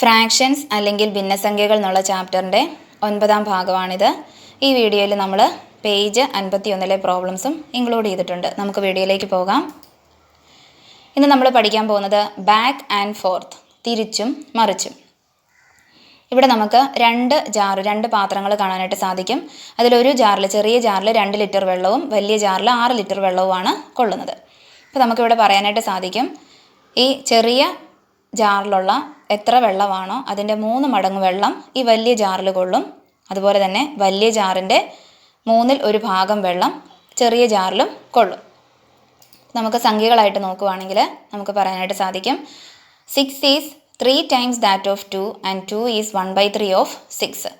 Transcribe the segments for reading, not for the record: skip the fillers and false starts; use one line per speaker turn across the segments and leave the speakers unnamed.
Fractions അല്ലെങ്കിൽ ഭിന്നസംഖ്യകൾ എന്നുള്ള ചാപ്റ്ററിൻ്റെ 9ാം ഭാഗമാണിത്. ഈ വീഡിയോയിൽ നമ്മൾ പേജ് 51 പ്രോബ്ലംസും ഇൻക്ലൂഡ് ചെയ്തിട്ടുണ്ട്. നമുക്ക് വീഡിയോയിലേക്ക് പോകാം. ഇന്ന് നമ്മൾ പഠിക്കാൻ പോകുന്നത് ബാക്ക് ആൻഡ് ഫോർത്ത്, തിരിച്ചും മറിച്ചും. ഇവിടെ നമുക്ക് രണ്ട് പാത്രങ്ങൾ കാണാനായിട്ട് സാധിക്കും. അതിലൊരു ജാറിൽ, ചെറിയ ജാറിൽ 2 ലിറ്റർ വെള്ളവും വലിയ ജാറിൽ 6 ലിറ്റർ വെള്ളവുമാണ് കൊള്ളുന്നത്. അപ്പോൾ നമുക്കിവിടെ പറയാനായിട്ട് സാധിക്കും, ഈ ചെറിയ ജാറിലുള്ള എത്ര വെള്ളമാണോ അതിൻ്റെ 3 മടങ്ങ് വെള്ളം ഈ വലിയ ജാറിൽ കൊള്ളും. അതുപോലെ തന്നെ വലിയ ജാറിൻ്റെ 1/3 ഭാഗം വെള്ളം ചെറിയ ജാറിലും കൊള്ളും. നമുക്ക് സംഖ്യകളായിട്ട് നോക്കുകയാണെങ്കിൽ നമുക്ക് പറയാനായിട്ട് സാധിക്കും, 6 is 3 times that of 2 and 2 is 1/3 of 6.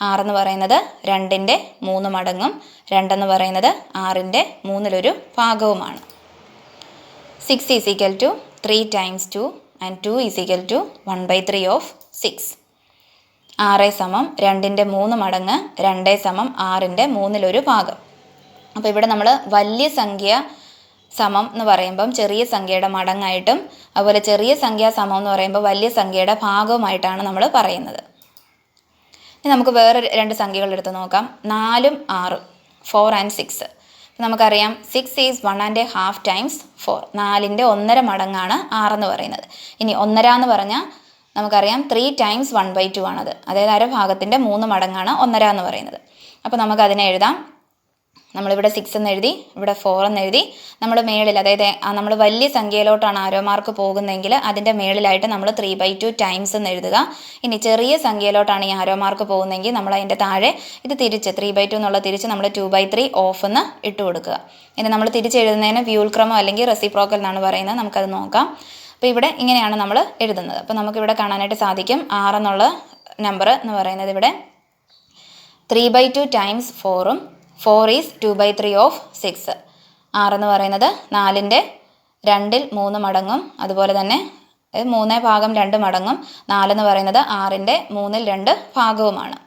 6 എന്ന് പറയുന്നത് 2ൻ്റെ 3 മടങ്ങും 2 എന്ന് പറയുന്നത് 6ൻ്റെ 1/3 ഭാഗവുമാണ്. 6 is equal to 3 times 2 and 2 is equal to 1/3 of 6. 6 സമം 2ൻ്റെ 3 മടങ്ങ് 2 സമം 6ൻ്റെ 1/3 ഭാഗം. അപ്പോൾ ഇവിടെ നമ്മൾ വലിയ സംഖ്യ സമം എന്ന് പറയുമ്പം ചെറിയ സംഖ്യയുടെ മടങ്ങായിട്ടും അതുപോലെ ചെറിയ സംഖ്യ സമം എന്ന് പറയുമ്പോൾ വലിയ സംഖ്യയുടെ ഭാഗവുമായിട്ടാണ് നമ്മൾ പറയുന്നത്. ഇനി നമുക്ക് വേറെ 2 സംഖ്യകൾ എടുത്ത് നോക്കാം. 4ഉം 6ഉം, 4 and 6. നമുക്കറിയാം 6 ഈസ് 1.5 times 4. 4ൻ്റെ 1.5 മടങ്ങാണ് 6 എന്ന് പറയുന്നത്. ഇനി 1.5 എന്ന് പറഞ്ഞാൽ നമുക്കറിയാം 3 times 1/2 ആണത്. അതായത് അരഭാഗത്തിൻ്റെ 3 മടങ്ങാണ് 1.5 എന്ന് പറയുന്നത്. അപ്പോൾ നമുക്കതിനെ എഴുതാം. നമ്മളിവിടെ 6 എന്ന് എഴുതി, ഇവിടെ 4 എന്ന് എഴുതി. നമ്മൾ മേളിൽ, അതായത് നമ്മൾ വലിയ സംഖ്യയിലോട്ടാണ് ആരോ മാർക്ക് പോകുന്നതെങ്കിൽ അതിൻ്റെ മേളിലായിട്ട് നമ്മൾ 3/2 ടൈംസ് എന്ന് എഴുതുക. ഇനി ചെറിയ സംഖ്യയിലോട്ടാണ് ഈ ആരോ മാർക്ക് പോകുന്നതെങ്കിൽ നമ്മൾ അതിൻ്റെ താഴെ ഇത് തിരിച്ച് 3/2 എന്നുള്ള തിരിച്ച് നമ്മൾ 2/3 ഓഫ് എന്ന് ഇട്ട് കൊടുക്കുക. ഇനി നമ്മൾ തിരിച്ചെഴുതുന്നതിന് വ്യൂൽക്രമം അല്ലെങ്കിൽ റെസിപ്രോക്കൽ എന്നാണ് പറയുന്നത്. നമുക്കത് നോക്കാം. അപ്പോൾ ഇവിടെ ഇങ്ങനെയാണ് നമ്മൾ എഴുതുന്നത്. അപ്പോൾ നമുക്കിവിടെ കാണാനായിട്ട് സാധിക്കും, 6 എന്നുള്ള നമ്പർ എന്ന് പറയുന്നത് ഇവിടെ 3/2 ടൈംസ് 4ഉം 4 ഈസ് 2/3 ഓഫ് 6. 6 എന്ന് പറയുന്നത് 4ൻ്റെ 2/3 മടങ്ങും അതുപോലെ തന്നെ 3/2 മടങ്ങും 4 എന്ന് പറയുന്നത് 6ൻ്റെ 3/2 ഭാഗവുമാണ്.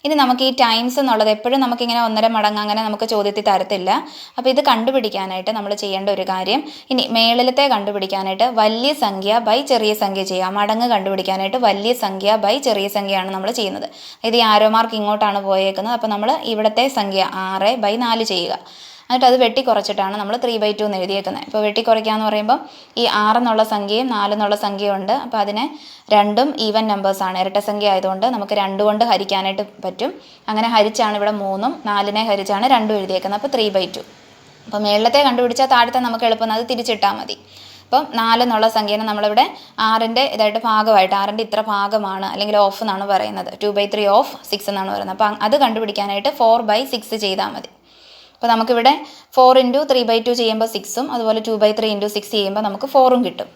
ഇനി നമുക്ക് ഈ ടൈംസ് എന്നുള്ളത് എപ്പോഴും നമുക്കിങ്ങനെ 1.5 മടങ്ങ് അങ്ങനെ നമുക്ക് ചോദ്യത്തിൽ തരത്തില്ല. അപ്പോൾ ഇത് കണ്ടുപിടിക്കാനായിട്ട് നമ്മൾ ചെയ്യേണ്ട ഒരു കാര്യം, ഇനി മേളിലത്തെ കണ്ടുപിടിക്കാനായിട്ട് വലിയ സംഖ്യ ബൈ ചെറിയ സംഖ്യ ചെയ്യുക. മടങ്ങ് കണ്ടുപിടിക്കാനായിട്ട് വലിയ സംഖ്യ ബൈ ചെറിയ സംഖ്യയാണ് നമ്മൾ ചെയ്യുന്നത്. ഇത് ഈ ആരോ മാർക്ക് ഇങ്ങോട്ടാണ് പോയേക്കുന്നത്. അപ്പോൾ നമ്മൾ ഇവിടുത്തെ സംഖ്യ 6/4 ചെയ്യുക. എന്നിട്ട് അത് വെട്ടിക്കുറച്ചിട്ടാണ് നമ്മൾ 3/2 എന്ന് എഴുതിയേക്കുന്നത്. ഇപ്പോൾ വെട്ടിക്കുറയ്ക്കുക എന്ന് പറയുമ്പോൾ ഈ 6 എന്നുള്ള സംഖ്യയും 4 എന്നുള്ള സംഖ്യയുണ്ട്. അപ്പോൾ അതിനെ രണ്ടും ഈവൻ നമ്പേഴ്സാണ്, ഇരട്ട സംഖ്യ ആയതുകൊണ്ട് നമുക്ക് 2 കൊണ്ട് ഹരിക്കാനായിട്ട് പറ്റും. അങ്ങനെ ഹരിച്ചാണ് ഇവിടെ 3ഉം 4നെ ഹരിച്ചാണ് 2 എഴുതിയേക്കുന്നത്. അപ്പോൾ 3/2. അപ്പോൾ മേളത്തെ കണ്ടുപിടിച്ചാൽ താഴത്തെ നമുക്ക് എളുപ്പം അത് തിരിച്ചിട്ടാൽ മതി. അപ്പം 4 എന്നുള്ള സംഖ്യനെ നമ്മളിവിടെ 6ൻ്റെ ഇതായിട്ട് ഭാഗമായിട്ട് 6ൻ്റെ ഇത്ര ഭാഗമാണ് അല്ലെങ്കിൽ ഓഫ് എന്നാണ് പറയുന്നത്. 2/3 ഓഫ് 6 എന്നാണ് പറയുന്നത്. അപ്പം അത് കണ്ടുപിടിക്കാനായിട്ട് 4/6 ചെയ്താൽ മതി. അപ്പോൾ നമുക്കിവിടെ 4 × 3/2 ചെയ്യുമ്പോൾ 6ഉം അതുപോലെ 2/3 × 6 ചെയ്യുമ്പോൾ നമുക്ക് 4ഉം കിട്ടും.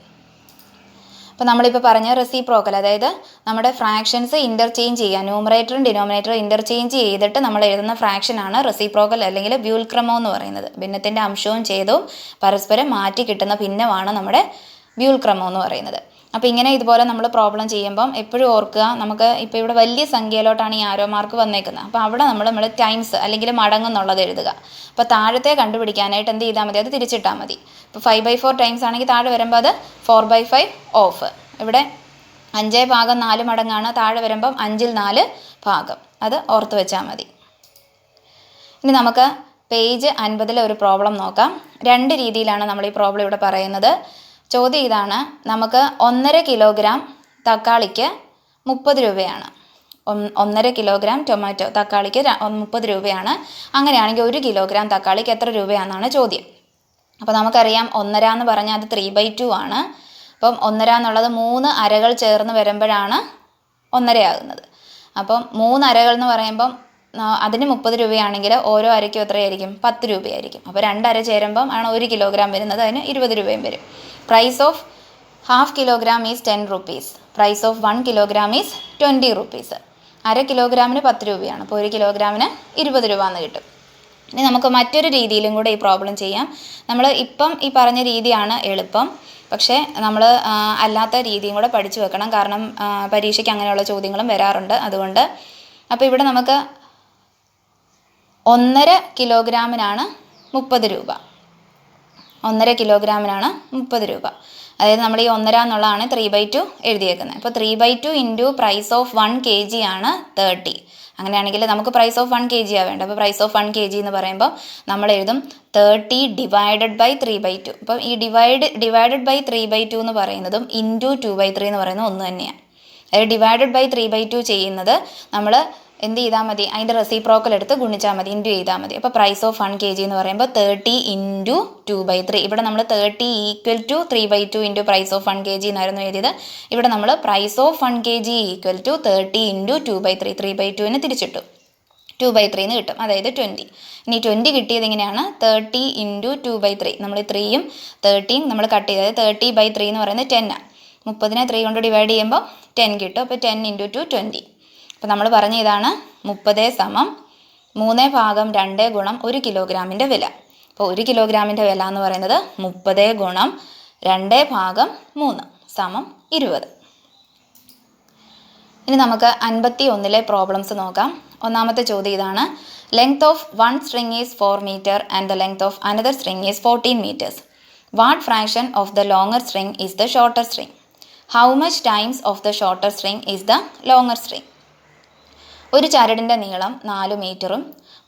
അപ്പോൾ നമ്മളിപ്പോൾ പറഞ്ഞ റെസിപ്രോക്കൽ, അതായത് നമ്മുടെ ഫ്രാക്ഷൻസ് ഇൻ്റർചേഞ്ച് ചെയ്യുക, ന്യൂമറേറ്ററും ഡിനോമിനേറ്ററും ഇൻ്റർചേഞ്ച് ചെയ്തിട്ട് നമ്മൾ എഴുതുന്ന ഫ്രാക്ഷനാണ് റെസിപ്രോക്കൽ അല്ലെങ്കിൽ വ്യൂൽക്രമം എന്ന് പറയുന്നത്. ഭിന്നത്തിൻ്റെ അംശവും ഛേദവും പരസ്പരം മാറ്റി കിട്ടുന്ന ഭിന്നമാണ് നമ്മുടെ വ്യൂൽക്രമം എന്ന് പറയുന്നത്. അപ്പോൾ ഇങ്ങനെ ഇതുപോലെ നമ്മൾ പ്രോബ്ലം ചെയ്യുമ്പം എപ്പോഴും ഓർക്കുക, നമുക്ക് ഇപ്പോൾ ഇവിടെ വലിയ സംഖ്യയിലോട്ടാണ് ഈ ആരോ മാർക്ക് വന്നേക്കുന്നത്. അപ്പോൾ അവിടെ നമ്മൾ ടൈംസ് അല്ലെങ്കിൽ മടങ്ങെന്നുള്ളത് എഴുതുക. അപ്പോൾ താഴത്തെ കണ്ടുപിടിക്കാനായിട്ട് എന്ത് ചെയ്താൽ മതി, അത് തിരിച്ചിട്ടാൽ മതി. ഇപ്പോൾ 5/4 ടൈംസ് ആണെങ്കിൽ താഴെ വരുമ്പോൾ അത് 4/5 ഓഫ്. ഇവിടെ 5/4 മടങ്ങാണ്, താഴെ വരുമ്പം 5/4 ഭാഗം. അത് ഓർത്ത് വെച്ചാൽ മതി. ഇനി നമുക്ക് പേജ് 50 ഒരു പ്രോബ്ലം നോക്കാം. 2 രീതിയിലാണ് നമ്മൾ ഈ പ്രോബ്ലം ഇവിടെ പറയുന്നത്. ചോദ്യം ഇതാണ്, നമുക്ക് 1.5 കിലോഗ്രാം തക്കാളിക്ക് 30 രൂപയാണ്. 1.5 കിലോഗ്രാം ടൊമാറ്റോ തക്കാളിക്ക് 30 രൂപയാണ്. അങ്ങനെയാണെങ്കിൽ 1 കിലോഗ്രാം തക്കാളിക്ക് എത്ര രൂപയാണെന്നാണ് ചോദ്യം. അപ്പോൾ നമുക്കറിയാം 1.5 എന്ന് പറഞ്ഞാൽ അത് 3/2 ആണ്. അപ്പം 1.5 എന്നുള്ളത് 3 അരകൾ ചേർന്ന് വരുമ്പോഴാണ് 1.5 ആകുന്നത്. അപ്പം 3 അരകൾ എന്ന് പറയുമ്പം അതിന് 30 രൂപയാണെങ്കിൽ ഓരോ അരയ്ക്കും എത്രയായിരിക്കും, 10 രൂപയായിരിക്കും. അപ്പോൾ 2 അര ചേരുമ്പം ആണ് 1 കിലോഗ്രാം വരുന്നത്, അതിന് 20 രൂപയും വരും. Price of ½ kilogram is 10 rupees. Price of 1 kilogram is 20 rupees. അര കിലോഗ്രാമിന് 10 രൂപയാണ്. അപ്പോൾ 1 കിലോഗ്രാമിന് 20 രൂപ എന്ന് കിട്ടും. ഇനി നമുക്ക് മറ്റൊരു രീതിയിലും കൂടെ ഈ പ്രോബ്ലം ചെയ്യാം. നമ്മൾ ഇപ്പം ഈ പറഞ്ഞ രീതിയാണ് എളുപ്പം, പക്ഷേ നമ്മൾ അല്ലാത്ത രീതിയും കൂടെ പഠിച്ചു വെക്കണം. കാരണം പരീക്ഷയ്ക്ക് അങ്ങനെയുള്ള ചോദ്യങ്ങളും വരാറുണ്ട്. അതുകൊണ്ട് അപ്പോൾ ഇവിടെ നമുക്ക് 1.5 കിലോഗ്രാമിനാണ് 30 രൂപ. 1.5 കിലോഗ്രാമിനാണ് 30 രൂപ. അതായത് നമ്മൾ ഈ 1.5 എന്നുള്ളതാണ് 3/2 എഴുതിയേക്കുന്നത്. അപ്പോൾ 3/2 ഇൻറ്റു പ്രൈസ് ഓഫ് 1 kg ആണ് 30. അങ്ങനെയാണെങ്കിൽ നമുക്ക് പ്രൈസ് ഓഫ് 1 kg ആണ് വേണ്ടത്. അപ്പോൾ പ്രൈസ് ഓഫ് 1 kg എന്ന് പറയുമ്പോൾ നമ്മൾ എഴുതും 30 ഡിവൈഡഡ് ബൈ 3/2. അപ്പം ഈ ഡിവൈഡഡ് ബൈ 3/2 എന്ന് പറയുന്നതും ഇൻറ്റു 2/3 എന്ന് പറയുന്നത് ഒന്ന് തന്നെയാണ്. അതായത് ഡിവൈഡഡ് ബൈ 3/2 ചെയ്യുന്നത് നമ്മൾ എന്ത് ചെയ്താൽ മതി, അതിൻ്റെ റെസിപ്രോക്കൽ എടുത്ത് ഗുണിച്ചാൽ മതി, ഇൻറ്റു ചെയ്താൽ മതി. അപ്പോൾ പ്രൈസ് ഓഫ് 1 kg എന്ന് പറയുമ്പോൾ 30 ഇൻറ്റു 2/3. ഇവിടെ നമ്മൾ 30 equal to 3/2 into price of 1 kg എന്നായിരുന്നു എഴുതിയത്. ഇവിടെ നമ്മൾ price of 1 kg equal to 30 into 2/3. 3/2ന് തിരിച്ചിട്ടു 2/3 എന്ന് കിട്ടും, അതായത് 20. ഇനി 20 കിട്ടിയത് എങ്ങനെയാണ്, 30 ഇൻറ്റു 2/3. നമ്മൾ 3യും 30യും നമ്മൾ കട്ട് ചെയ്ത്, അതായത് 30/3 എന്ന് പറയുന്നത് 10 ആണ്. 30നെ 3 കൊണ്ട് ഡിവൈഡ് ചെയ്യുമ്പോൾ 10 കിട്ടും. അപ്പോൾ 10 ഇൻറ്റു 2 20. അപ്പോൾ നമ്മൾ പറഞ്ഞ ഇതാണ് 30 = 3/2 ഗുണം 1 കിലോഗ്രാമിൻ്റെ വില. അപ്പോൾ 1 കിലോഗ്രാമിൻ്റെ വില എന്ന് പറയുന്നത് 30 ഗുണം 2/3 = 20. ഇനി നമുക്ക് 51ലെ പ്രോബ്ലംസ് നോക്കാം. ഒന്നാമത്തെ ചോദ്യം ഇതാണ്. Length of 1 string is 4 meter and the length of another string is 14 meters. What fraction of the longer string is the shorter string? How much times of the shorter string is the longer string? ഒരു ചരടിൻ്റെ നീളം 4 മീറ്ററും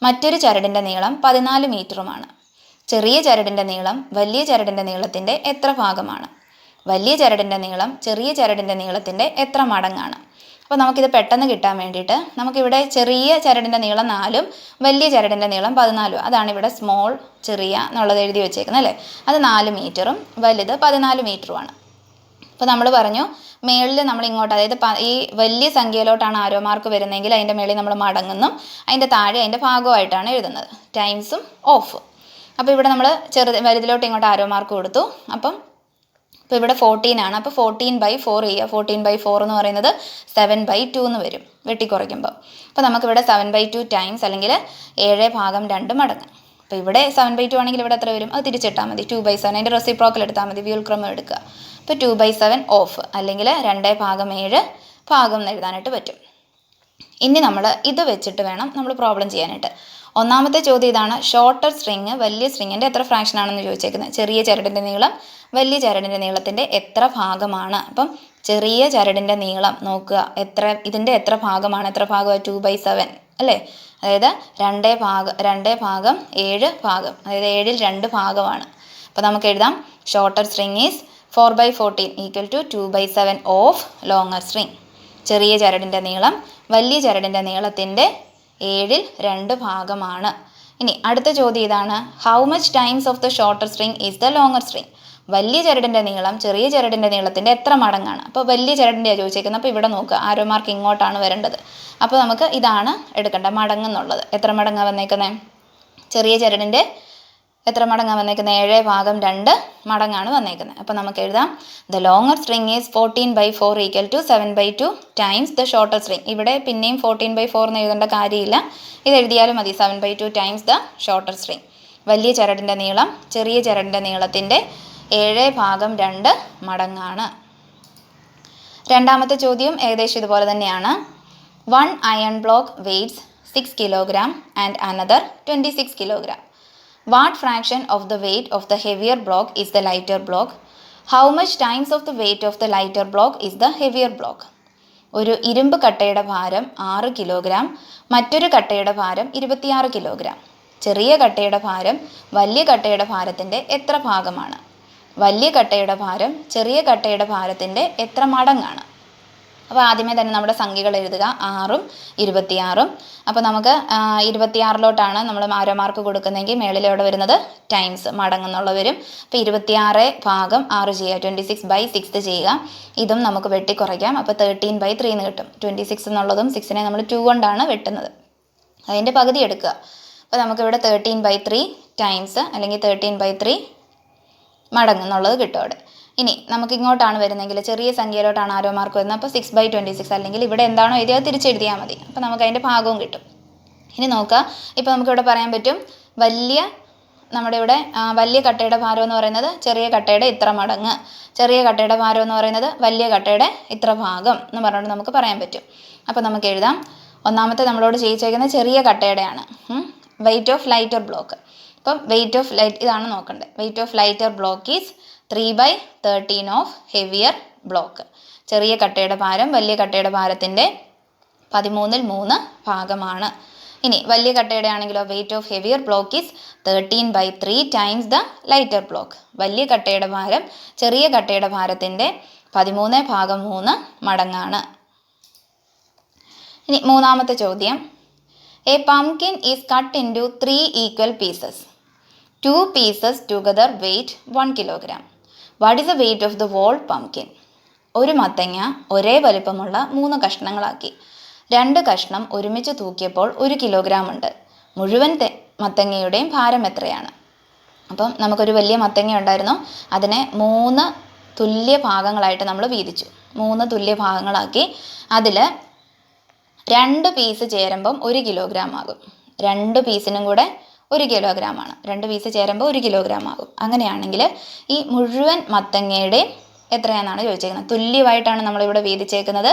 മറ്റൊരു ചരടിൻ്റെ നീളം 14 മീറ്ററുമാണ്. ചെറിയ ചരടിൻ്റെ നീളം വലിയ ചരടിൻ്റെ നീളത്തിൻ്റെ എത്ര ഭാഗമാണ്? വലിയ ചരടിൻ്റെ നീളം ചെറിയ ചരടിൻ്റെ നീളത്തിൻ്റെ എത്ര മടങ്ങാണ്? അപ്പോൾ നമുക്കിത് പെട്ടെന്ന് കിട്ടാൻ വേണ്ടിയിട്ട് നമുക്കിവിടെ ചെറിയ ചരടിൻ്റെ നീളം 4ഉം വലിയ ചരടിൻ്റെ നീളം 14ഉം, അതാണ് ഇവിടെ സ്മോൾ ചെറിയ എന്നുള്ളത് എഴുതി വെച്ചേക്കുന്നത് അല്ലേ. അത് 4 മീറ്ററും വലുത് 14 മീറ്ററുമാണ്. അപ്പോൾ നമ്മൾ പറഞ്ഞു മേളിൽ നമ്മൾ ഇങ്ങോട്ട്, അതായത് ഈ വലിയ സംഖ്യയിലോട്ടാണ് ആരോ മാർക്ക് വരുന്നതെങ്കിൽ അതിൻ്റെ മേളിൽ നമ്മൾ മടങ്ങുന്നും അതിൻ്റെ താഴെ അതിൻ്റെ ഭാഗമായിട്ടാണ് എഴുതുന്നത്, ടൈംസും ഓഫ്. അപ്പോൾ ഇവിടെ നമ്മൾ വലുതിലോട്ട് ഇങ്ങോട്ട് ആരോ മാർക്ക് കൊടുത്തു. അപ്പോൾ ഇവിടെ 14 ആണ്. അപ്പോൾ 14/4 ചെയ്യുക. 14/4 എന്ന് പറയുന്നത് 7/2 എന്ന് വരും വെട്ടിക്കുറയ്ക്കുമ്പോൾ. അപ്പോൾ നമുക്കിവിടെ 7/2 ടൈംസ് അല്ലെങ്കിൽ 7/2 മടങ്ങ്. അപ്പോൾ ഇവിടെ 7/2 ആണെങ്കിൽ ഇവിടെ എത്ര വരും, അത് തിരിച്ചിട്ടാൽ മതി. 2/7 അതിൻ്റെ റെസിപ്രോക്കൽ എടുത്താൽ മതി, വ്യൂൽക്രമം എടുക്കുക. അപ്പോൾ 2/7 ഓഫ് അല്ലെങ്കിൽ 2/7 ഭാഗം എന്ന് എഴുതാനായിട്ട് പറ്റും. ഇനി നമ്മൾ ഇത് വെച്ചിട്ട് വേണം നമ്മൾ പ്രോബ്ലം ചെയ്യാനായിട്ട്. ഒന്നാമത്തെ ചോദ്യം ഇതാണ്. ഷോർട്ടർ സ്ട്രിങ് വലിയ സ്ട്രിങ്ങിൻ്റെ എത്ര ഫ്രാക്ഷൻ ആണെന്ന് ചോദിച്ചേക്കുന്നത്. ചെറിയ ചരടിൻ്റെ നീളം വലിയ ചരടിൻ്റെ നീളത്തിൻ്റെ എത്ര ഭാഗമാണ്? അപ്പം ചെറിയ ചരടിൻ്റെ നീളം നോക്കുക, ഇതിൻ്റെ എത്ര ഭാഗമാണ്? എത്ര ഭാഗമാണ്? 2/7 അല്ലേ. അതായത് 2/7 ഭാഗം, അതായത് 7ൽ 2 ഭാഗമാണ്. അപ്പോൾ നമുക്ക് എഴുതാം shorter string is 4/14 equal to 2/7 of longer string. ചെറിയ ചരടിൻ്റെ നീളം വലിയ ചരടിൻ്റെ നീളത്തിൻ്റെ 7ൽ 2 ഭാഗമാണ്. ഇനി അടുത്ത ചോദ്യം ഇതാണ്. How much times of the shorter string is the longer string? വലിയ ചരടിൻ്റെ നീളം ചെറിയ ചരടിൻ്റെ നീളത്തിൻ്റെ എത്ര മടങ്ങാണ്? അപ്പോൾ വലിയ ചരടിൻ്റെയാണ് ചോദിച്ചേക്കുന്നത്. അപ്പോൾ ഇവിടെ നോക്കുക, ആരോ മാർക്ക് ഇങ്ങോട്ടാണ് വരേണ്ടത്. അപ്പോൾ നമുക്ക് ഇതാണ് എടുക്കേണ്ടത്, മടങ്ങെന്നുള്ളത്. എത്ര മടങ്ങാണ് വന്നേക്കുന്നത്? ചെറിയ ചരടിൻ്റെ എത്ര മടങ്ങാണ് വന്നേക്കുന്നത്? 7/2 മടങ്ങാണ് വന്നേക്കുന്നത്. അപ്പോൾ നമുക്ക് എഴുതാം the longer string is 14/4 equal to 7/2 times the shorter string. ഇവിടെ പിന്നെയും 14/4 എന്ന് എഴുതേണ്ട കാര്യമില്ല, ഇത് എഴുതിയാലും മതി. 7/2 ടൈംസ് ദ ഷോർട്ടർ സ്ട്രിങ്. വലിയ ചരടിൻ്റെ നീളം ചെറിയ ചരടിൻ്റെ നീളത്തിൻ്റെ 7/2 മടങ്ങാണ്. രണ്ടാമത്തെ ചോദ്യം ഏകദേശം ഇതുപോലെ തന്നെയാണ്. 1 iron block weighs 6 kilogram and another 26 kilogram. What fraction of the weight of the heavier block is the lighter block? How much times of the weight of the lighter block is the heavier block? ഒരു ഇരുമ്പ് കട്ടയുടെ ഭാരം 6 kilogram, മറ്റൊരു കട്ടയുടെ ഭാരം 26 kilogram. ചെറിയ കട്ടയുടെ ഭാരം വലിയ കട്ടയുടെ ഭാരത്തിൻ്റെ എത്ര ഭാഗമാണ്? വലിയ കട്ടയുടെ ഭാരം ചെറിയ കട്ടയുടെ ഭാരത്തിൻ്റെ എത്ര മടങ്ങാണ്? അപ്പോൾ ആദ്യമേ തന്നെ നമ്മുടെ സംഖ്യകൾ എഴുതുക, 6ഉം 26ഉം. അപ്പോൾ നമുക്ക് 26ലോട്ടാണ് നമ്മൾ ആരോ മാർക്ക് കൊടുക്കുന്നതെങ്കിൽ മേളിലോട്ട് വരുന്നത് ടൈംസ് മടങ്ങെന്നുള്ള വരും. അപ്പോൾ 26/6 ചെയ്യുക, 26/6 ചെയ്യുക. ഇതും നമുക്ക് വെട്ടിക്കുറയ്ക്കാം. അപ്പോൾ 13/3 എന്ന് കിട്ടും. 26 എന്നുള്ളതും 6നെ നമ്മൾ 2 കൊണ്ടാണ് വെട്ടുന്നത്, അതിൻ്റെ പകുതി എടുക്കുക. അപ്പോൾ നമുക്കിവിടെ 13/3 ടൈംസ് അല്ലെങ്കിൽ 13/3 മടങ്ങെന്നുള്ളത് കിട്ടും അവിടെ. ഇനി നമുക്ക് ഇങ്ങോട്ടാണ് വരുന്നതെങ്കിൽ ചെറിയ സംഖ്യയിലോട്ടാണ് ആരോ മാർക്ക് വരുന്നത്. അപ്പോൾ 6/26 അല്ലെങ്കിൽ ഇവിടെ എന്താണോ എഴുതിയത് തിരിച്ചെഴുതിയാൽ മതി. അപ്പോൾ നമുക്ക് അതിൻ്റെ ഭാഗവും കിട്ടും. ഇനി നോക്കുക, ഇപ്പോൾ നമുക്കിവിടെ പറയാൻ പറ്റും നമ്മുടെ ഇവിടെ വലിയ കട്ടയുടെ ഭാരം എന്ന് പറയുന്നത് ചെറിയ കട്ടയുടെ ഇത്ര മടങ്ങ്, ചെറിയ കട്ടയുടെ ഭാരം എന്ന് പറയുന്നത് വലിയ കട്ടയുടെ ഇത്ര ഭാഗം എന്ന് പറഞ്ഞുകൊണ്ട് നമുക്ക് പറയാൻ പറ്റും. അപ്പോൾ നമുക്ക് എഴുതാം. ഒന്നാമത്തെ നമ്മളോട് ചെയ്യിച്ചേക്കുന്നത് ചെറിയ കട്ടയുടെയാണ്, വെയിറ്റ് ഓഫ് ലൈറ്റർ ബ്ലോക്ക്. അപ്പം വെയിറ്റ് ഓഫ് ലൈറ്റ് ഇതാണ് നോക്കേണ്ടത്. Weight of lighter block is 3/13 of heavier block. ചെറിയ കട്ടയുടെ ഭാരം വലിയ കട്ടയുടെ ഭാരത്തിൻ്റെ 13/3 ഭാഗമാണ്. ഇനി വലിയ കട്ടയുടെ ആണെങ്കിലോ weight of heavier block is 13/3 times the lighter block. വലിയ കട്ടയുടെ ഭാരം ചെറിയ കട്ടയുടെ ഭാരത്തിൻ്റെ 13/3 മടങ്ങാണ്. ഇനി മൂന്നാമത്തെ ചോദ്യം, a pumpkin is cut into 3 equal pieces. 2 pieces together weight 1 kilogram. What is the weight of the whole pumpkin? ഒരു മത്തങ്ങ ഒരേ വലിപ്പമുള്ള 3 കഷ്ണങ്ങളാക്കി. 2 കഷ്ണം ഒരുമിച്ച് തൂക്കിയപ്പോൾ 1 കിലോഗ്രാം ഉണ്ട്. മുഴുവൻ മത്തങ്ങയുടെയും ഭാരം എത്രയാണ്? അപ്പം നമുക്കൊരു വലിയ മത്തങ്ങ ഉണ്ടായിരുന്നു. അതിനെ 3 തുല്യ ഭാഗങ്ങളായിട്ട് നമ്മൾ വീതിച്ചു. 3 തുല്യ ഭാഗങ്ങളാക്കി. അതിൽ 2 പീസ് ചേരുമ്പം 1 കിലോഗ്രാം ആകും. 2 പീസിനും കൂടെ 1 കിലോഗ്രാമാണ്. 2 പീസ് ചേരുമ്പോൾ 1 കിലോഗ്രാം ആകും. അങ്ങനെയാണെങ്കിൽ ഈ മുഴുവൻ മത്തങ്ങയുടെ എത്രയാണെന്നാണ് ചോദിച്ചേക്കുന്നത്. തുല്യമായിട്ടാണ് നമ്മളിവിടെ വീതിച്ചേക്കുന്നത്.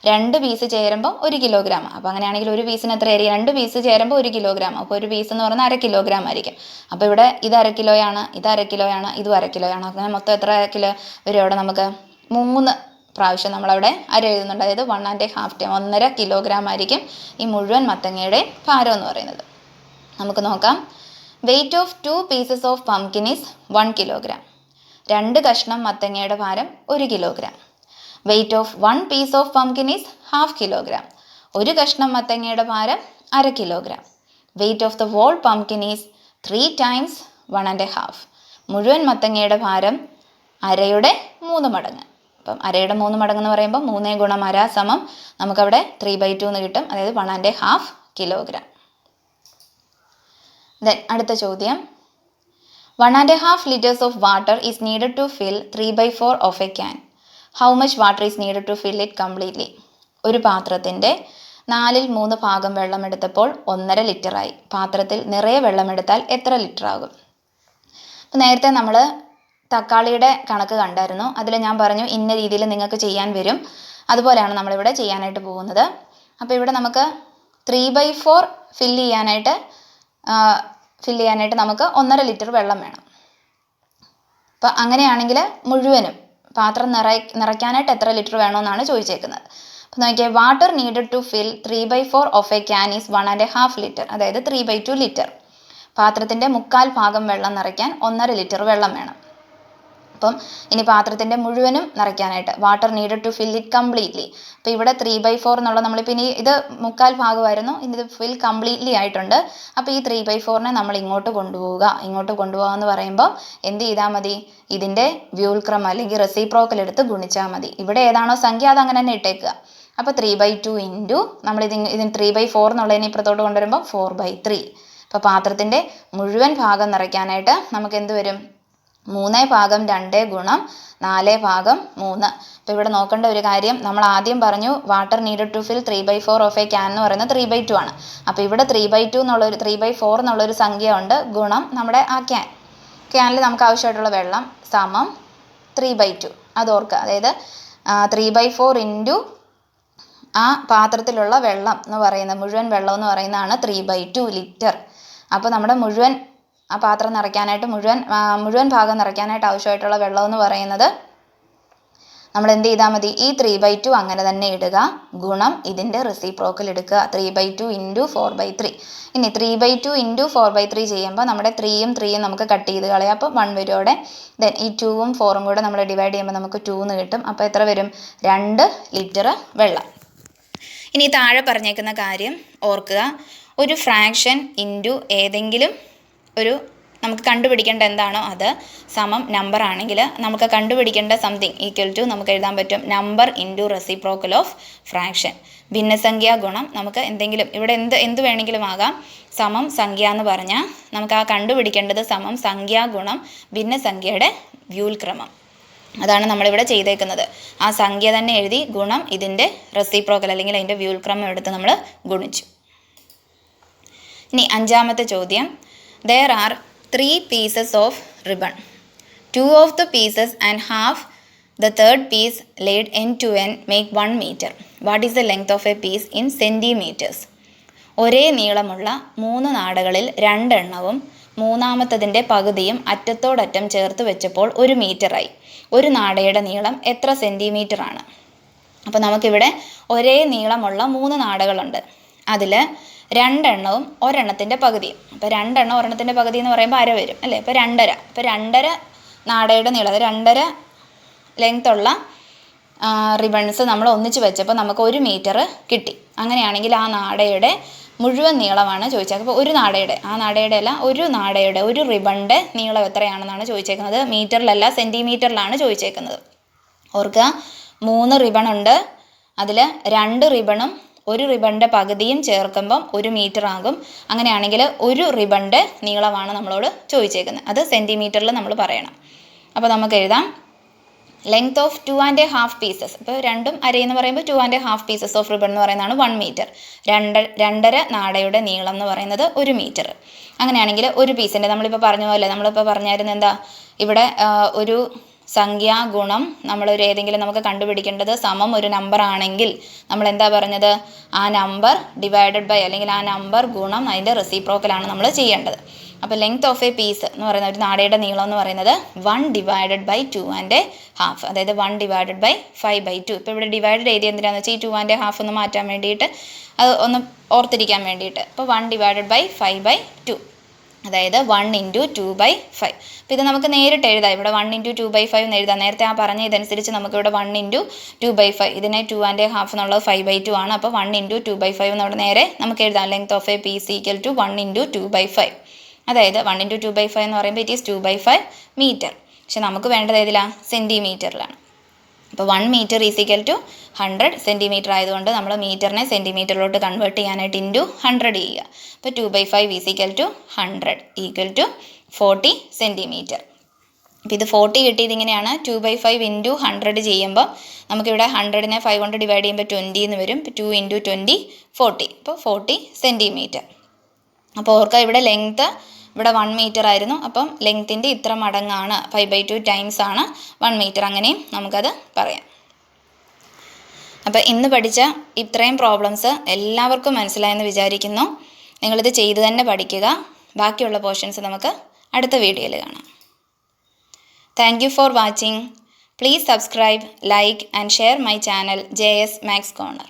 2 പീസ് ചേരുമ്പോൾ 1 കിലോഗ്രാം. അപ്പോൾ അങ്ങനെയാണെങ്കിൽ ഒരു പീസിന് എത്രയായിരിക്കും? 2 പീസ് ചേരുമ്പോൾ 1 കിലോഗ്രാം. അപ്പോൾ ഒരു പീസ് എന്ന് പറഞ്ഞാൽ 1/2 കിലോഗ്രാം ആയിരിക്കും. അപ്പോൾ ഇവിടെ ഇത് 1/2 കിലോയാണ്, ഇത് 1/2 കിലോയാണ്, ഇതും 1/2 കിലോയാണ്. അങ്ങനെ മൊത്തം എത്ര കിലോ വരും അവിടെ? നമുക്ക് 3 പ്രാവശ്യം നമ്മളവിടെ അര എഴുതുന്നുണ്ട്. അതായത് 1.5 കിലോഗ്രാം ആയിരിക്കും ഈ മുഴുവൻ മത്തങ്ങയുടെ ഭാരം എന്ന് പറയുന്നത്. നമുക്ക് നോക്കാം. Weight of 2 pieces of pumpkin is 1 kilogram. 2 കഷ്ണം മത്തങ്ങയുടെ ഭാരം 1 കിലോഗ്രാം. Weight of 1 piece of pumpkin is 1/2 kilogram. 1 കഷ്ണം മത്തങ്ങയുടെ ഭാരം 1/2 kilogram. Weight of the whole pumpkin is 3 times 1.5. മുഴുവൻ മത്തങ്ങയുടെ ഭാരം അരയുടെ 3 മടങ്ങ്. അപ്പം അരയുടെ 3 മടങ്ങ് എന്ന് പറയുമ്പോൾ 3 × 1/2 സമം നമുക്കവിടെ 3/2 എന്ന് കിട്ടും. അതായത് 1.5 കിലോഗ്രാം. ദെൻ അടുത്ത ചോദ്യം, 1.5 liters of water is needed to fill 3/4 of a can. How much water is needed to fill it completely? ഒരു പാത്രത്തിൻ്റെ 4/3 ഭാഗം വെള്ളമെടുത്തപ്പോൾ 1.5 ലിറ്ററായി. പാത്രത്തിൽ നിറയെ വെള്ളമെടുത്താൽ എത്ര ലിറ്റർ ആകും? അപ്പോൾ നേരത്തെ നമ്മൾ തക്കാളിയുടെ കണക്ക് കണ്ടായിരുന്നു. അതിൽ ഞാൻ പറഞ്ഞു ഇന്ന രീതിയിൽ നിങ്ങൾക്ക് ചെയ്യാൻ വരും. അതുപോലെയാണ് നമ്മളിവിടെ ചെയ്യാനായിട്ട് പോകുന്നത്. അപ്പോൾ ഇവിടെ നമുക്ക് 3/4 ഫില്ല് ചെയ്യാനായിട്ട് നമുക്ക് 1.5 ലിറ്റർ വെള്ളം വേണം. അപ്പോൾ അങ്ങനെയാണെങ്കിൽ മുഴുവനും പാത്രം നിറയ്ക്കാനായിട്ട് എത്ര ലിറ്റർ വേണമെന്നാണ് ചോദിച്ചേക്കുന്നത്. അപ്പോൾ നോക്കിയാൽ water needed to fill 3/4 of a can is 1.5 litre. അതായത് 3/2 ലിറ്റർ. പാത്രത്തിൻ്റെ 1/4 ഭാഗം വെള്ളം നിറയ്ക്കാൻ 1.5 ലിറ്റർ വെള്ളം വേണം. അപ്പം ഇനി പാത്രത്തിൻ്റെ മുഴുവനും നിറയ്ക്കാനായിട്ട് water needed to fill it completely. അപ്പോൾ ഇവിടെ 3/4 എന്നുള്ള നമ്മളിപ്പോൾ ഇനി ഇത് 1/4 ഭാഗമായിരുന്നു, ഇനി ഇത് ഫിൽ കംപ്ലീറ്റ്ലി ആയിട്ടുണ്ട്. അപ്പോൾ ഈ 3/4 നമ്മൾ ഇങ്ങോട്ട് കൊണ്ടുപോവുക എന്ന് പറയുമ്പോൾ എന്ത് ചെയ്താൽ മതി? ഇതിൻ്റെ വ്യൂൽക്രമം അല്ലെങ്കിൽ റെസിപ്രോക്കൽ എടുത്ത് ഗുണിച്ചാൽ മതി. ഇവിടെ ഏതാണോ സംഖ്യ അത് അങ്ങനെ തന്നെ ഇട്ടേക്കുക. അപ്പോൾ 3/2 ഇൻറ്റു ഇതിന് 3/4 എന്നുള്ളതിന് ഇപ്പുറത്തോട്ട് കൊണ്ടുവരുമ്പോൾ 4/3. അപ്പോൾ പാത്രത്തിൻ്റെ മുഴുവൻ ഭാഗം നിറയ്ക്കാനായിട്ട് നമുക്ക് എന്ത് വരും? 3/2 ഗുണം 4/3. അപ്പോൾ ഇവിടെ നോക്കേണ്ട ഒരു കാര്യം, നമ്മൾ ആദ്യം പറഞ്ഞു water needed to fill 3/4 of a can എന്ന് പറയുന്നത് 3/2 ആണ്. അപ്പോൾ ഇവിടെ 3/4 എന്നുള്ളൊരു സംഖ്യ ഉണ്ട്, ഗുണം നമ്മുടെ ആ ക്യാനിൽ നമുക്ക് ആവശ്യമായിട്ടുള്ള വെള്ളം സമം 3/2. അത് ഓർക്കുക. അതായത് 3/4 ഇൻറ്റു ആ പാത്രത്തിലുള്ള വെള്ളം എന്ന് പറയുന്നത്, മുഴുവൻ വെള്ളം എന്ന് പറയുന്നതാണ് 3/2 ലിറ്റർ. അപ്പോൾ നമ്മുടെ മുഴുവൻ ആ പാത്രം നിറയ്ക്കാനായിട്ട് മുഴുവൻ ഭാഗം നിറയ്ക്കാനായിട്ട് ആവശ്യമായിട്ടുള്ള വെള്ളം എന്ന് പറയുന്നത് നമ്മൾ എന്ത് ചെയ്താൽ മതി? ഈ 3/2 അങ്ങനെ തന്നെ ഇടുക, ഗുണം ഇതിൻ്റെ റെസിപ്രോക്കൽ എടുക്കുക 3/2 ഇൻറ്റു 4/3. ഇനി 3/2 ഇൻറ്റു 4/3 ചെയ്യുമ്പോൾ നമ്മുടെ 3യും നമുക്ക് കട്ട് ചെയ്ത് കളയാം. അപ്പോൾ 1 വരും അവിടെ. ദെൻ ഈ 2ഉം 4ഉം കൂടെ നമ്മൾ ഡിവൈഡ് ചെയ്യുമ്പോൾ നമുക്ക് 2 എന്ന് കിട്ടും. അപ്പോൾ എത്ര വരും? 2 ലിറ്റർ വെള്ളം. ഇനി താഴെ പറഞ്ഞേക്കുന്ന കാര്യം ഓർക്കുക. ഒരു ഫ്രാക്ഷൻ ഇൻറ്റു ഏതെങ്കിലും ഒരു നമുക്ക് കണ്ടുപിടിക്കേണ്ട എന്താണോ അത് സമം നമ്പർ ആണെങ്കിൽ നമുക്ക് കണ്ടുപിടിക്കേണ്ട സംതിങ് ഈക്വൽ ടു നമുക്ക് എഴുതാൻ പറ്റും number into reciprocal of fraction. ഭിന്നസംഖ്യ ഗുണം നമുക്ക് എന്തെങ്കിലും ഇവിടെ എന്ത് വേണമെങ്കിലും ആകാം. സമം സംഖ്യ എന്ന് പറഞ്ഞാൽ നമുക്ക് ആ കണ്ടുപിടിക്കേണ്ടത് സമം സംഖ്യ ഗുണം ഭിന്നസംഖ്യയുടെ വ്യൂൽക്രമം. അതാണ് നമ്മളിവിടെ ചെയ്തേക്കുന്നത്. ആ സംഖ്യ തന്നെ എഴുതി ഗുണം ഇതിൻ്റെ റെസിപ്രോക്കൽ അല്ലെങ്കിൽ അതിൻ്റെ വ്യൂൽക്രമം എടുത്ത് നമ്മൾ ഗുണിച്ചു. ഇനി അഞ്ചാമത്തെ ചോദ്യം, there are 3 pieces of ribbon. 2 of the pieces and half the third piece laid end to end make 1 meter. What is the length of a piece in centimeters? ഒരേ നീളമുള്ള 3 നാടകളിൽ 2 എണ്ണവും മൂന്നാമത്തതിൻ്റെ പകുതിയും അറ്റത്തോടറ്റം ചേർത്ത് വെച്ചപ്പോൾ 1 മീറ്ററായി. ഒരു നാടയുടെ നീളം എത്ര സെൻറ്റിമീറ്റർ ആണ്? അപ്പോൾ നമുക്കിവിടെ ഒരേ നീളമുള്ള 3 നാടകളുണ്ട്. അതിൽ 2 എണ്ണവും ഒരെണ്ണത്തിൻ്റെ പകുതിയും. അപ്പോൾ 2 എണ്ണം ഒരെണ്ണത്തിൻ്റെ പകുതി എന്ന് പറയുമ്പോൾ അര വരും അല്ലേ? അപ്പോൾ 2.5. അപ്പോൾ 2.5 നാടയുടെ നീളം, അത് 2.5 ലെങ്ത്തുള്ള റിബൺസ് നമ്മൾ ഒന്നിച്ച് വെച്ചപ്പോൾ നമുക്ക് 1 മീറ്റർ കിട്ടി. അങ്ങനെയാണെങ്കിൽ ആ നാടയുടെ മുഴുവൻ നീളമാണ് ചോദിച്ചത്. അപ്പോൾ ഒരു നാടയുടെ, ആ നാടയുടെ അല്ല, ഒരു നാടയുടെ ഒരു റിബണിൻ്റെ നീളം എത്രയാണെന്നാണ് ചോദിച്ചേക്കുന്നത്. മീറ്ററിലല്ല, സെൻറ്റിമീറ്ററിലാണ് ചോദിച്ചേക്കുന്നത്. ഓർക്കുക, 3 റിബണുണ്ട്. അതിൽ 2 റിബണും 1 റിബണിൻ്റെ പകുതിയും ചേർക്കുമ്പം 1 മീറ്റർ ആകും. അങ്ങനെയാണെങ്കിൽ ഒരു റിബണിൻ്റെ നീളമാണ് നമ്മളോട് ചോദിച്ചേക്കുന്നത്. അത് സെൻറ്റിമീറ്ററിൽ നമ്മൾ പറയണം. അപ്പോൾ നമുക്ക് എഴുതാം ലെങ്ത് ഓഫ് 2.5 പീസസ്. ഇപ്പോൾ 2 അരയെന്ന് പറയുമ്പോൾ 2.5 പീസസ് ഓഫ് റിബൺ എന്ന് പറയുന്നതാണ് 1 മീറ്റർ. 2.5 നാടയുടെ നീളം എന്ന് പറയുന്നത് 1 മീറ്റർ. അങ്ങനെയാണെങ്കിൽ ഒരു പീസിൻ്റെ, നമ്മളിപ്പോൾ പറഞ്ഞ പോലെ, നമ്മളിപ്പോൾ പറഞ്ഞായിരുന്നു എന്താ, ഇവിടെ ഒരു സംഖ്യ ഗുണം നമ്മളൊരു ഏതെങ്കിലും നമുക്ക് കണ്ടുപിടിക്കേണ്ടത് സമം ഒരു നമ്പർ ആണെങ്കിൽ നമ്മൾ എന്താ പറഞ്ഞത്, ആ നമ്പർ ഡിവൈഡഡ് ബൈ, അല്ലെങ്കിൽ ആ നമ്പർ ഗുണം അതിൻ്റെ റെസിപ്രോക്കലാണ് നമ്മൾ ചെയ്യേണ്ടത്. അപ്പോൾ ലെങ്ത് ഓഫ് എ പീസ് എന്ന് പറയുന്ന ഒരു നാടയുടെ നീളം എന്ന് പറയുന്നത് 1 ഡിവൈഡഡ് ബൈ 2.5, അതായത് 1 ഡിവൈഡഡ് ബൈ 5/2. ഇപ്പോൾ ഇവിടെ ഡിവൈഡഡ് ഏരിയ എന്തിനാണെന്ന് വെച്ചാൽ ഈ 2.5 ഒന്ന് മാറ്റാൻ വേണ്ടിയിട്ട്, അത് ഒന്ന് ഓർത്തിരിക്കാൻ വേണ്ടിയിട്ട്. അപ്പോൾ 1 ഡിവൈഡഡ് ബൈ 5/2, അതായത് 1 × 2/5. അപ്പോൾ ഇത് നമുക്ക് നേരിട്ട് എഴുതാം. ഇവിടെ 1 × 2/5 എന്ന് എഴുതാം. നേരത്തെ ആ പറഞ്ഞ ഇതനുസരിച്ച് നമുക്കിവിടെ 1 × 2/5, ഇതിനെ 2.5 എന്നുള്ളത് 5/2 ആണ്. അപ്പോൾ 1 × 2/5 എന്നവിടെ നേരെ നമുക്ക് എഴുതാം. Length of a piece equal to 1 × 2/5. അതായത് 1 × 2/5 എന്ന് പറയുമ്പോൾ ഇറ്റ് ഈസ് 2/5 മീറ്റർ. പക്ഷെ നമുക്ക് വേണ്ടത് ഏതിലാണ്? സെൻറ്റിമീറ്ററിലാണ്. അപ്പോൾ 1 metre is equal to 100 centimetre ആയതുകൊണ്ട് നമ്മൾ മീറ്ററിനെ സെൻറ്റിമീറ്ററിലോട്ട് കൺവേർട്ട് ചെയ്യാനായിട്ട് ഇൻറ്റു 100 ചെയ്യുക. അപ്പോൾ 2/5 is equal to 100 equal to 40 centimetre. അപ്പോൾ ഇത് 40 കിട്ടിയത് ഇങ്ങനെയാണ്. 2/5 ഇൻറ്റു 100 ചെയ്യുമ്പോൾ നമുക്കിവിടെ 100നെ 5 കൊണ്ട് ഡിവൈഡ് ചെയ്യുമ്പോൾ 20 എന്ന് വരും. 2 × 20 40. അപ്പോൾ 40 സെൻറ്റിമീറ്റർ. അപ്പോൾ ഓർക്കുക, ഇവിടെ ലെങ്ത്ത് ഇവിടെ 1 മീറ്റർ ആയിരുന്നു. അപ്പം ലെങ്ത്തിൻ്റെ ഇത്ര മടങ്ങാണ്, 5/2 ടൈംസ് ആണ് 1 മീറ്റർ. അങ്ങനെയും നമുക്കത് പറയാം. അപ്പോൾ ഇന്ന് പഠിച്ച ഇത്രയും പ്രോബ്ലംസ് എല്ലാവർക്കും മനസ്സിലായെന്ന് വിചാരിക്കുന്നു. നിങ്ങളിത് ചെയ്ത് തന്നെ പഠിക്കുക. ബാക്കിയുള്ള പോർഷൻസ് നമുക്ക് അടുത്ത വീഡിയോയിൽ കാണാം. Thank you for watching. Please subscribe, like and share my channel JS Maths Corner.